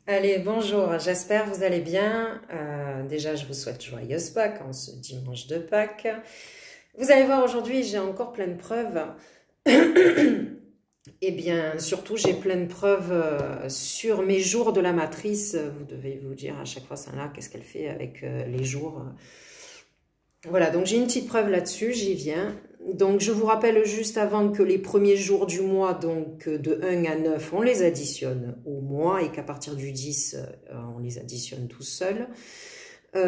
Allez, bonjour, j'espère que vous allez bien. Déjà, je vous souhaite joyeuse Pâques en ce dimanche de Pâques. Vous allez voir, aujourd'hui, j'ai encore plein de preuves. Eh bien, surtout, j'ai plein de preuves sur mes jours de la matrice. Vous devez vous dire à chaque fois, celle-là, qu'est-ce qu'elle fait avec les jours. Voilà, donc j'ai une petite preuve là-dessus, j'y viens. Donc, je vous rappelle juste avant que les premiers jours du mois, donc de 1 à 9, on les additionne au mois et qu'à partir du 10, on les additionne tout seuls.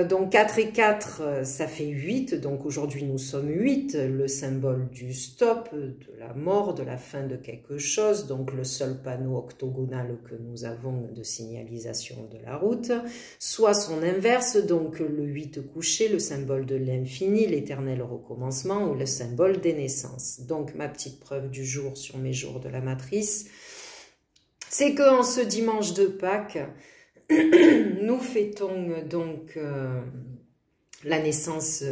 Donc 4 et 4, ça fait 8. Donc aujourd'hui, nous sommes 8, le symbole du stop, de la mort, de la fin de quelque chose. Donc le seul panneau octogonal que nous avons de signalisation de la route. Soit son inverse, donc le 8 couché, le symbole de l'infini, l'éternel recommencement ou le symbole des naissances. Donc ma petite preuve du jour sur mes jours de la matrice, c'est qu'en ce dimanche de Pâques, nous fêtons donc la naissance,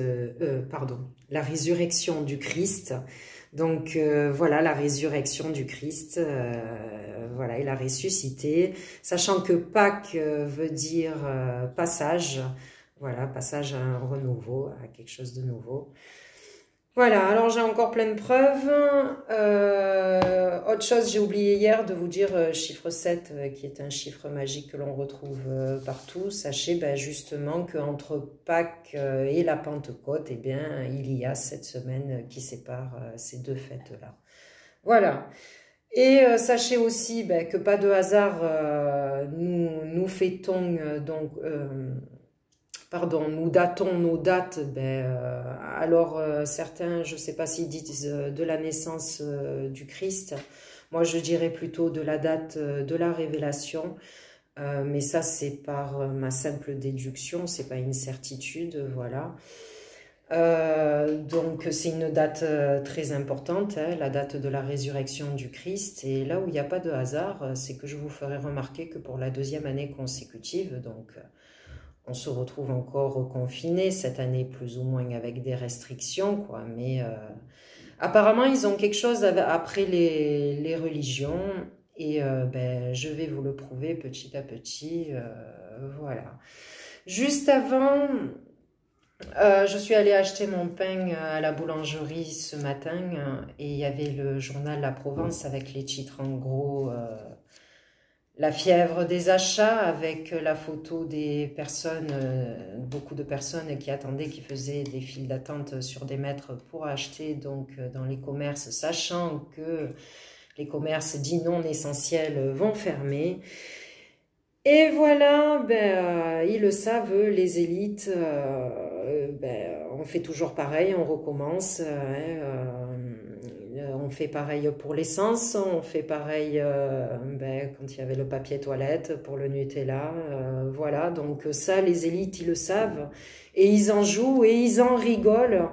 la résurrection du Christ. Donc voilà, la résurrection du Christ, voilà, il a ressuscité, sachant que Pâques veut dire passage, voilà, passage à un renouveau, à quelque chose de nouveau. Voilà, alors j'ai encore plein de preuves. Autre chose, j'ai oublié hier de vous dire chiffre 7, qui est un chiffre magique que l'on retrouve partout. Sachez justement qu'entre Pâques et la Pentecôte, eh bien, il y a 7 semaines qui séparent ces deux fêtes-là. Voilà. Et sachez aussi que pas de hasard, nous fêtons nous datons nos dates, alors certains, je ne sais pas s'ils disent de la naissance du Christ, moi je dirais plutôt de la date de la révélation, mais ça c'est par ma simple déduction, c'est pas une certitude, voilà. Donc c'est une date très importante, hein, la date de la résurrection du Christ, et là où il n'y a pas de hasard, c'est que je vous ferai remarquer que pour la 2e année consécutive, donc on se retrouve encore confiné cette année, plus ou moins avec des restrictions, quoi. Mais apparemment, ils ont quelque chose après les religions. Et je vais vous le prouver petit à petit. Voilà. Juste avant, je suis allée acheter mon pain à la boulangerie ce matin. Et il y avait le journal La Provence avec les titres en gros... La fièvre des achats avec la photo des personnes, beaucoup de personnes qui attendaient, qui faisaient des files d'attente sur des mètres pour acheter donc dans les commerces, sachant que les commerces dits non essentiels vont fermer. Et voilà, ils le savent, les élites, on fait toujours pareil, on recommence. On fait pareil pour l'essence, on fait pareil quand il y avait le papier toilette, pour le Nutella, voilà. Donc ça, les élites, ils le savent, et ils en jouent et ils en rigolent,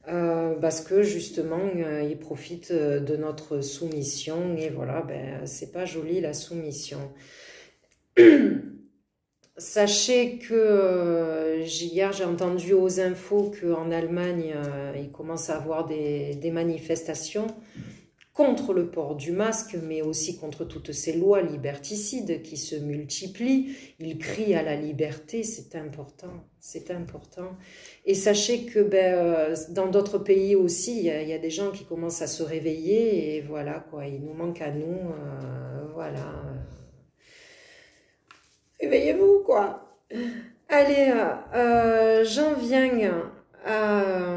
parce que justement, ils profitent de notre soumission, et voilà, c'est pas joli la soumission. Sachez que hier, j'ai entendu aux infos qu'en Allemagne, il commence à avoir des manifestations contre le port du masque, mais aussi contre toutes ces lois liberticides qui se multiplient. Ils crient à la liberté, c'est important, c'est important. Et sachez que dans d'autres pays aussi, il y a des gens qui commencent à se réveiller, et voilà, quoi, il nous manque à nous, voilà. Réveillez-vous, quoi. Allez, j'en viens à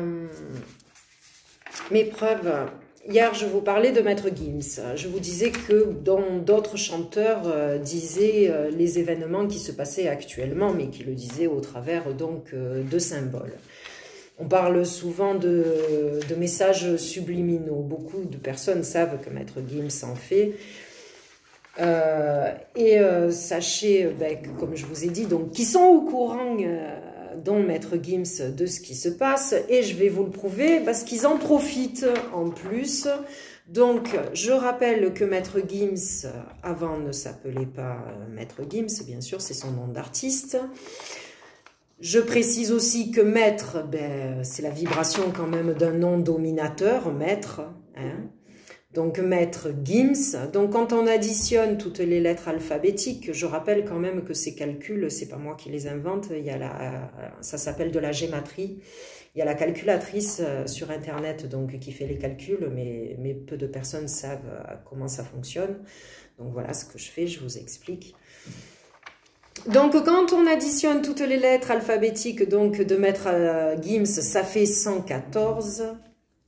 mes preuves. Hier, je vous parlais de Maître Gims. Je vous disais que d'autres chanteurs disaient les événements qui se passaient actuellement, mais qui le disaient au travers donc de symboles. On parle souvent de messages subliminaux. Beaucoup de personnes savent que Maître Gims en fait. Sachez, que, comme je vous ai dit, donc, qui sont au courant, dont Maître Gims, de ce qui se passe, et je vais vous le prouver, parce qu'ils en profitent en plus. Donc, je rappelle que Maître Gims, avant, ne s'appelait pas Maître Gims, bien sûr, c'est son nom d'artiste. Je précise aussi que Maître, c'est la vibration quand même d'un nom dominateur, Maître, hein. Donc, maître Gims. Donc, quand on additionne toutes les lettres alphabétiques, je rappelle quand même que ces calculs, c'est pas moi qui les invente, il y a ça s'appelle de la gématrie. Il y a la calculatrice sur Internet donc, qui fait les calculs, mais peu de personnes savent comment ça fonctionne. Donc, voilà ce que je fais, je vous explique. Donc, quand on additionne toutes les lettres alphabétiques donc, de maître Gims, ça fait 114.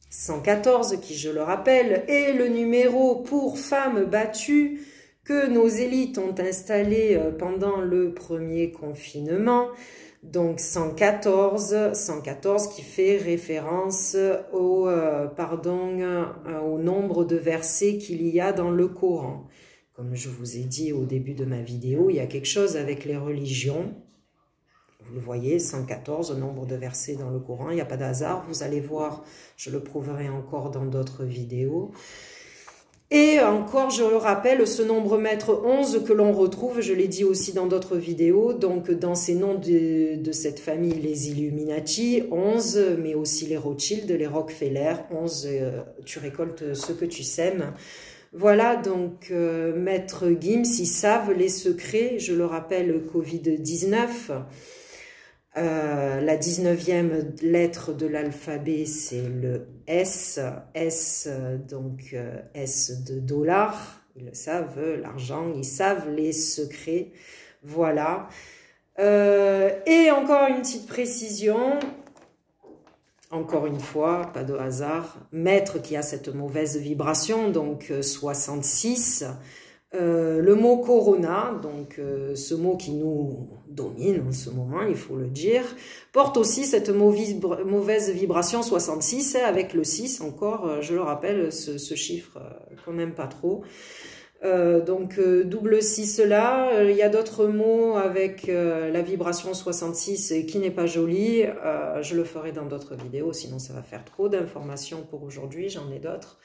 114, qui, je le rappelle, est le numéro pour femmes battues que nos élites ont installé pendant le premier confinement. Donc 114 qui fait référence au nombre de versets qu'il y a dans le Coran. Comme je vous ai dit au début de ma vidéo, il y a quelque chose avec les religions. Vous le voyez, 114, nombre de versets dans le Coran, il n'y a pas de hasard. Vous allez voir, je le prouverai encore dans d'autres vidéos. Et encore, je le rappelle, ce nombre maître 11 que l'on retrouve, je l'ai dit aussi dans d'autres vidéos, donc dans ces noms de cette famille, les Illuminati, 11, mais aussi les Rothschild, les Rockefeller, 11, tu récoltes ce que tu sèmes. Voilà, donc maître Gims, ils savent les secrets, je le rappelle, Covid-19. La 19e lettre de l'alphabet, c'est le S. S, donc S de dollar. Ils le savent, l'argent, ils savent les secrets. Voilà. Et encore une petite précision. Encore une fois, pas de hasard. Maître qui a cette mauvaise vibration, donc 66. Le mot corona, donc ce mot qui nous domine en ce moment, il faut le dire, porte aussi cette mauvaise vibration 66 avec le 6 encore, je le rappelle, ce chiffre qu'on n'aime pas trop. Donc double 6 là, il y a d'autres mots avec la vibration 66 qui n'est pas jolie, je le ferai dans d'autres vidéos, sinon ça va faire trop d'informations pour aujourd'hui, j'en ai d'autres.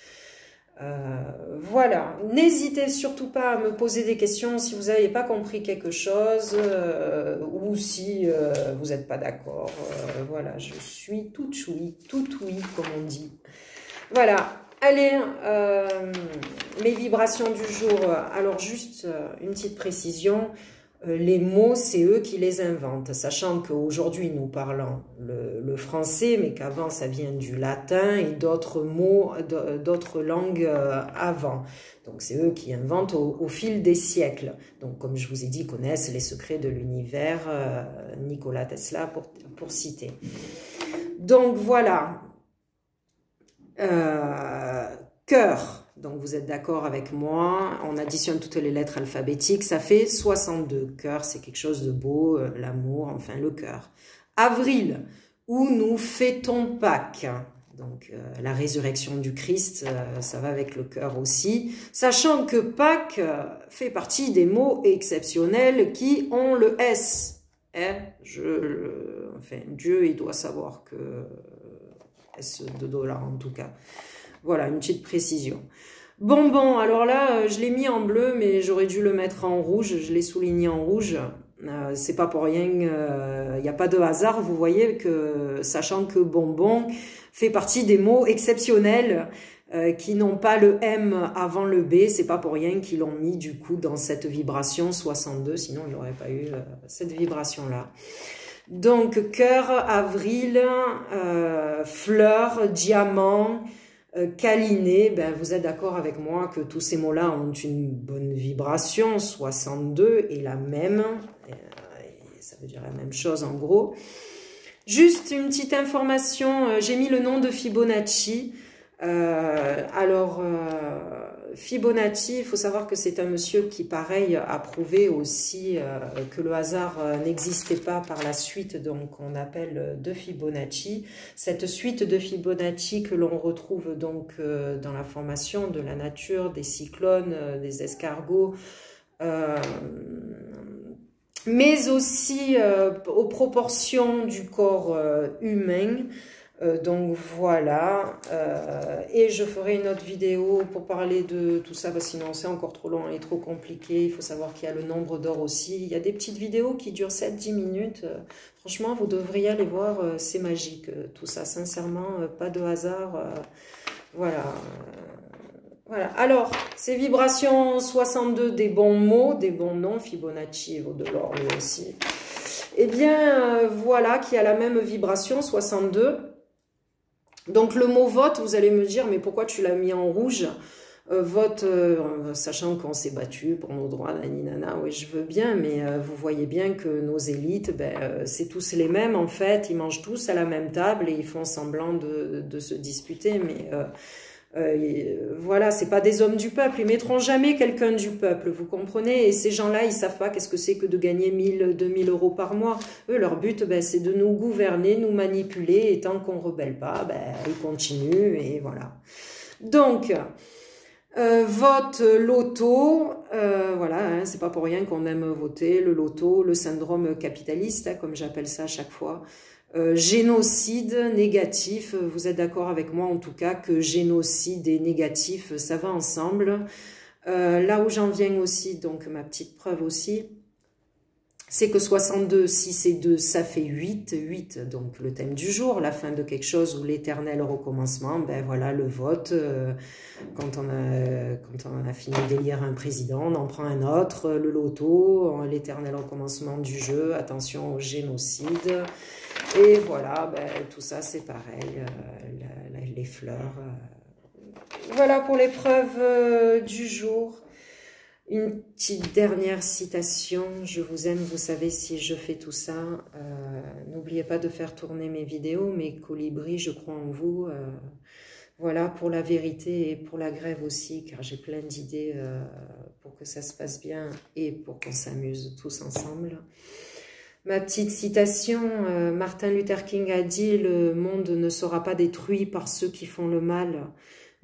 Voilà, n'hésitez surtout pas à me poser des questions si vous n'avez pas compris quelque chose ou si vous n'êtes pas d'accord. Voilà, je suis tout oui, comme on dit. Voilà, allez, mes vibrations du jour. Alors juste une petite précision. Les mots, c'est eux qui les inventent, sachant qu'aujourd'hui nous parlons le français, mais qu'avant ça vient du latin et d'autres mots, d'autres langues avant. Donc c'est eux qui inventent au fil des siècles. Donc comme je vous ai dit, ils connaissent les secrets de l'univers, Nikola Tesla pour citer. Donc voilà, cœur. Donc, vous êtes d'accord avec moi, on additionne toutes les lettres alphabétiques, ça fait 62. Cœur, c'est quelque chose de beau, l'amour, enfin le cœur. Avril, où nous fêtons Pâques. Donc, la résurrection du Christ, ça va avec le cœur aussi. Sachant que Pâques fait partie des mots exceptionnels qui ont le S. Enfin, Dieu, il doit savoir que S de dollar en tout cas. Voilà, une petite précision. Bonbon, alors là, je l'ai mis en bleu, mais j'aurais dû le mettre en rouge. Je l'ai souligné en rouge. C'est pas pour rien, il n'y a pas de hasard. Vous voyez que, sachant que bonbon fait partie des mots exceptionnels qui n'ont pas le M avant le B, c'est pas pour rien qu'ils l'ont mis du coup dans cette vibration 62, sinon il n'y aurait pas eu cette vibration-là. Donc, cœur, avril, fleur, diamant, câliner, ben, vous êtes d'accord avec moi que tous ces mots-là ont une bonne vibration, 62 est la même, ça veut dire la même chose en gros. Juste une petite information, j'ai mis le nom de Fibonacci. Fibonacci, il faut savoir que c'est un monsieur qui, pareil, a prouvé aussi que le hasard n'existait pas par la suite, donc on appelle de Fibonacci. Cette suite de Fibonacci que l'on retrouve donc dans la formation de la nature, des cyclones, des escargots, mais aussi aux proportions du corps humain. Donc voilà, et je ferai une autre vidéo pour parler de tout ça, parce que sinon c'est encore trop long et trop compliqué. Il faut savoir qu'il y a le nombre d'or aussi. Il y a des petites vidéos qui durent 7-10 minutes. Franchement, vous devriez aller voir, c'est magique tout ça, sincèrement, pas de hasard. Voilà. Voilà. Alors, ces vibrations 62, des bons mots, des bons noms, Fibonacci et Vaudelaure lui aussi. Eh bien, voilà, qui a la même vibration, 62. Donc, le mot vote, vous allez me dire, mais pourquoi tu l'as mis en rouge? Vote, sachant qu'on s'est battu pour nos droits, naninana, oui, je veux bien, mais vous voyez bien que nos élites, ben, c'est tous les mêmes, en fait, ils mangent tous à la même table et ils font semblant de se disputer, mais voilà, c'est pas des hommes du peuple, ils mettront jamais quelqu'un du peuple, vous comprenez? Et ces gens-là, ils savent pas qu'est-ce que c'est que de gagner 1000, 2000 euros par mois. Eux, leur but, ben, c'est de nous gouverner, nous manipuler, et tant qu'on rebelle pas, ben, ils continuent, et voilà. Donc, vote loto, voilà, hein, c'est pas pour rien qu'on aime voter, le loto, le syndrome capitaliste, hein, comme j'appelle ça à chaque fois. Génocide négatif, vous êtes d'accord avec moi en tout cas que génocide et négatif, ça va ensemble. Là où j'en viens aussi, donc ma petite preuve aussi, c'est que 62, 6 et 2, ça fait 8. 8, donc le thème du jour, la fin de quelque chose ou l'éternel recommencement. Ben voilà, le vote, quand on a fini d'élire un président, on en prend un autre. Le loto, l'éternel recommencement du jeu, attention au génocide. Et voilà, ben, tout ça c'est pareil, les fleurs. Voilà pour l'épreuve du jour. Une petite dernière citation, je vous aime, vous savez, si je fais tout ça, n'oubliez pas de faire tourner mes vidéos, mes colibris, je crois en vous, voilà, pour la vérité et pour la grève aussi, car j'ai plein d'idées pour que ça se passe bien et pour qu'on s'amuse tous ensemble. Ma petite citation, Martin Luther King a dit « Le monde ne sera pas détruit par ceux qui font le mal ».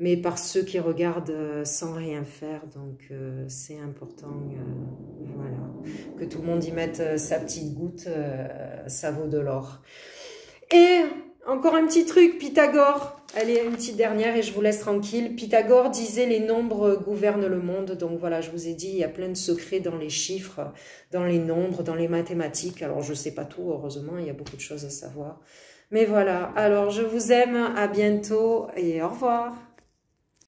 Mais par ceux qui regardent sans rien faire, donc c'est important, voilà, que tout le monde y mette sa petite goutte, ça vaut de l'or. Et encore un petit truc, Pythagore, allez, une petite dernière et je vous laisse tranquille. Pythagore disait les nombres gouvernent le monde, donc voilà, je vous ai dit, il y a plein de secrets dans les chiffres, dans les nombres, dans les mathématiques, alors je ne sais pas tout, heureusement, il y a beaucoup de choses à savoir. Mais voilà, alors je vous aime, à bientôt et au revoir.